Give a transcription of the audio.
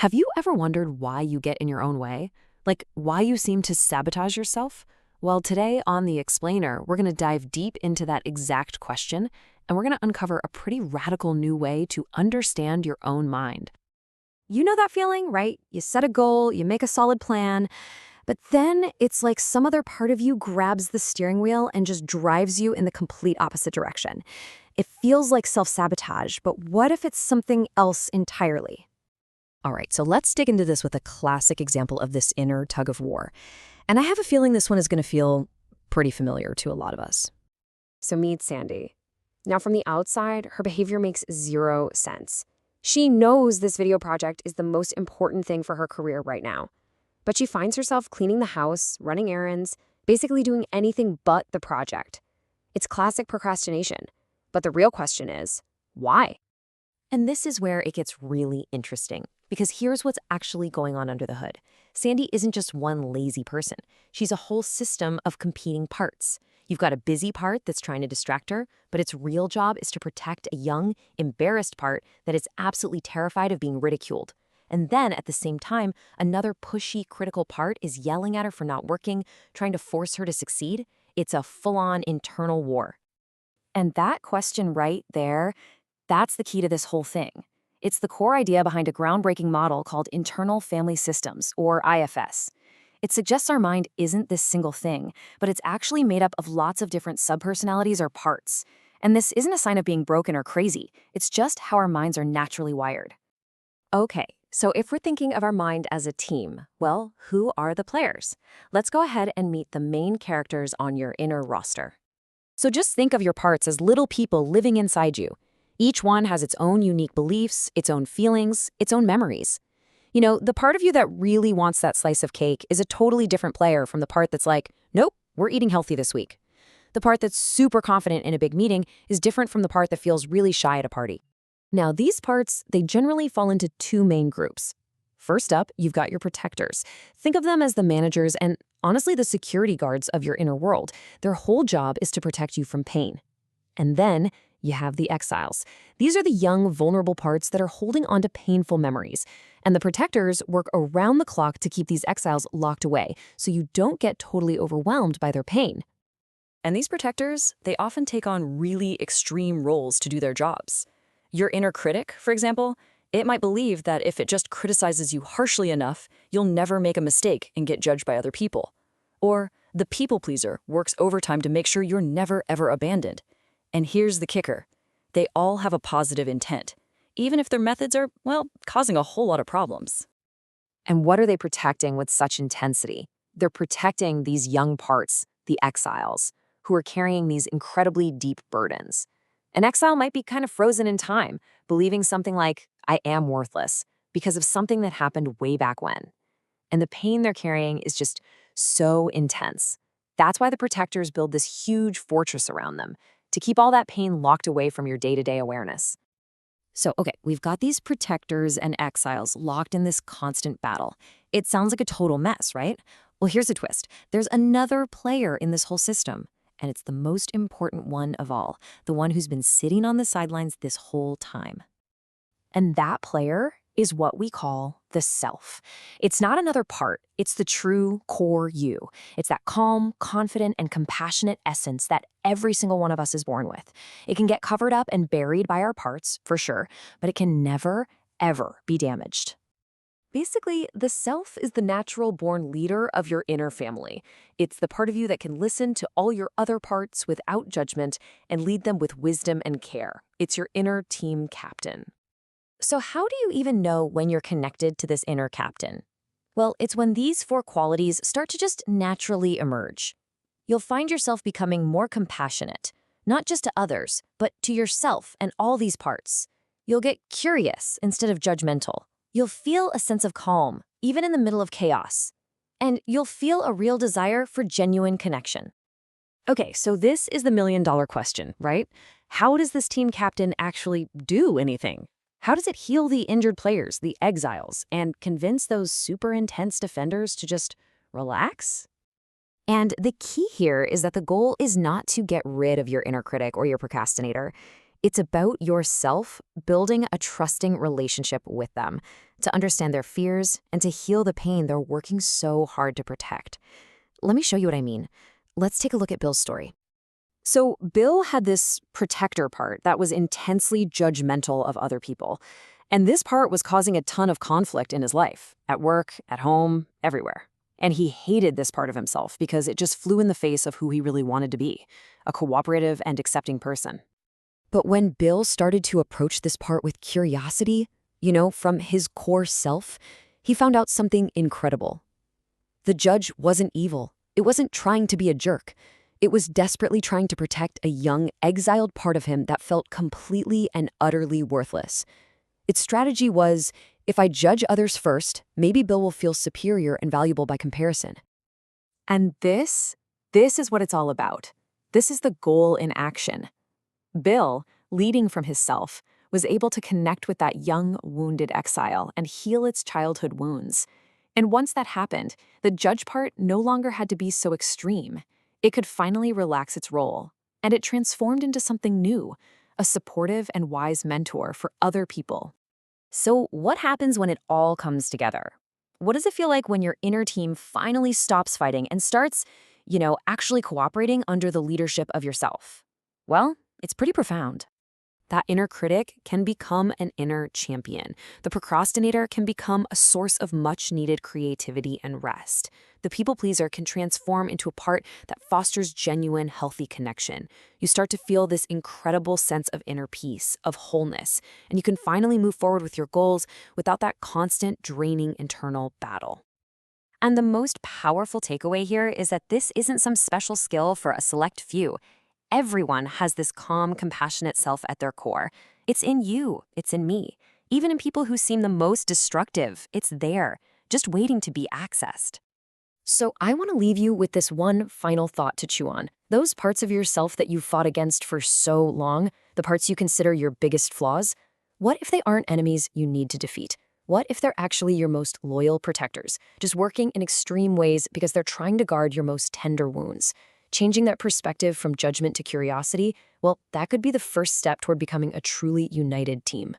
Have you ever wondered why you get in your own way? Like, why you seem to sabotage yourself? Well, today on The Explainer, we're going to dive deep into that exact question, and we're going to uncover a pretty radical new way to understand your own mind. You know that feeling, right? You set a goal, you make a solid plan, but then it's like some other part of you grabs the steering wheel and just drives you in the complete opposite direction. It feels like self-sabotage, but what if it's something else entirely? All right, so let's dig into this with a classic example of this inner tug of war. And I have a feeling this one is going to feel pretty familiar to a lot of us. So meet Sandy. Now from the outside, her behavior makes zero sense. She knows this video project is the most important thing for her career right now. But she finds herself cleaning the house, running errands, basically doing anything but the project. It's classic procrastination. But the real question is, why? And this is where it gets really interesting, because here's what's actually going on under the hood. Sandy isn't just one lazy person. She's a whole system of competing parts. You've got a busy part that's trying to distract her, but its real job is to protect a young, embarrassed part that is absolutely terrified of being ridiculed. And then, at the same time, another pushy, critical part is yelling at her for not working, trying to force her to succeed. It's a full-on internal war. And that question right there, that's the key to this whole thing. It's the core idea behind a groundbreaking model called Internal Family Systems, or IFS. It suggests our mind isn't this single thing, but it's actually made up of lots of different subpersonalities or parts. And this isn't a sign of being broken or crazy. It's just how our minds are naturally wired. Okay, so if we're thinking of our mind as a team, well, who are the players? Let's go ahead and meet the main characters on your inner roster. So just think of your parts as little people living inside you. Each one has its own unique beliefs, its own feelings, its own memories. You know, the part of you that really wants that slice of cake is a totally different player from the part that's like, nope, we're eating healthy this week. The part that's super confident in a big meeting is different from the part that feels really shy at a party. Now, these parts, they generally fall into two main groups. First up, you've got your protectors. Think of them as the managers and, honestly, the security guards of your inner world. Their whole job is to protect you from pain. And then you have the exiles. These are the young, vulnerable parts that are holding onto painful memories. And the protectors work around the clock to keep these exiles locked away, so you don't get totally overwhelmed by their pain. And these protectors, they often take on really extreme roles to do their jobs. Your inner critic, for example, it might believe that if it just criticizes you harshly enough, you'll never make a mistake and get judged by other people. Or the people pleaser works overtime to make sure you're never ever abandoned. And here's the kicker. They all have a positive intent, even if their methods are, well, causing a whole lot of problems. And what are they protecting with such intensity? They're protecting these young parts, the exiles, who are carrying these incredibly deep burdens. An exile might be kind of frozen in time, believing something like, I am worthless, because of something that happened way back when. And the pain they're carrying is just so intense. That's why the protectors build this huge fortress around them, to keep all that pain locked away from your day-to-day awareness. So, okay, we've got these protectors and exiles locked in this constant battle. It sounds like a total mess, right? Well, here's a twist. There's another player in this whole system, and it's the most important one of all, the one who's been sitting on the sidelines this whole time. And that player is what we call the self. It's not another part. It's the true core you. It's that calm, confident, and compassionate essence that every single one of us is born with. It can get covered up and buried by our parts, for sure, but it can never, ever be damaged. Basically, the self is the natural-born leader of your inner family. It's the part of you that can listen to all your other parts without judgment and lead them with wisdom and care. It's your inner team captain. So how do you even know when you're connected to this inner captain? Well, it's when these four qualities start to just naturally emerge. You'll find yourself becoming more compassionate, not just to others, but to yourself and all these parts. You'll get curious instead of judgmental. You'll feel a sense of calm, even in the middle of chaos. And you'll feel a real desire for genuine connection. Okay, so this is the million-dollar question, right? How does this team captain actually do anything? How does it heal the injured players, the exiles, and convince those super intense defenders to just relax? And the key here is that the goal is not to get rid of your inner critic or your procrastinator. It's about yourself building a trusting relationship with them, to understand their fears and to heal the pain they're working so hard to protect. Let me show you what I mean. Let's take a look at Bill's story. So Bill had this protector part that was intensely judgmental of other people. And this part was causing a ton of conflict in his life, at work, at home, everywhere. And he hated this part of himself because it just flew in the face of who he really wanted to be, a cooperative and accepting person. But when Bill started to approach this part with curiosity, from his core self, he found out something incredible. The judge wasn't evil. It wasn't trying to be a jerk. It was desperately trying to protect a young, exiled part of him that felt completely and utterly worthless. Its strategy was, if I judge others first, maybe Bill will feel superior and valuable by comparison. And this is what it's all about. This is the goal in action. Bill, leading from his self, was able to connect with that young, wounded exile and heal its childhood wounds. And once that happened, the judge part no longer had to be so extreme. It could finally relax its role, and it transformed into something new, a supportive and wise mentor for other people. So what happens when it all comes together? What does it feel like when your inner team finally stops fighting and starts, actually cooperating under the leadership of yourself? Well, it's pretty profound. That inner critic can become an inner champion. The procrastinator can become a source of much-needed creativity and rest. The people pleaser can transform into a part that fosters genuine, healthy connection. You start to feel this incredible sense of inner peace, of wholeness, and you can finally move forward with your goals without that constant, draining internal battle. And the most powerful takeaway here is that this isn't some special skill for a select few. Everyone has this calm, compassionate self at their core. It's in you. It's in me. Even in people who seem the most destructive, it's there, just waiting to be accessed. So I want to leave you with this one final thought to chew on. Those parts of yourself that you fought against for so long, the parts you consider your biggest flaws, what if they aren't enemies you need to defeat? What if they're actually your most loyal protectors, just working in extreme ways because they're trying to guard your most tender wounds? Changing that perspective from judgment to curiosity, well, that could be the first step toward becoming a truly united team.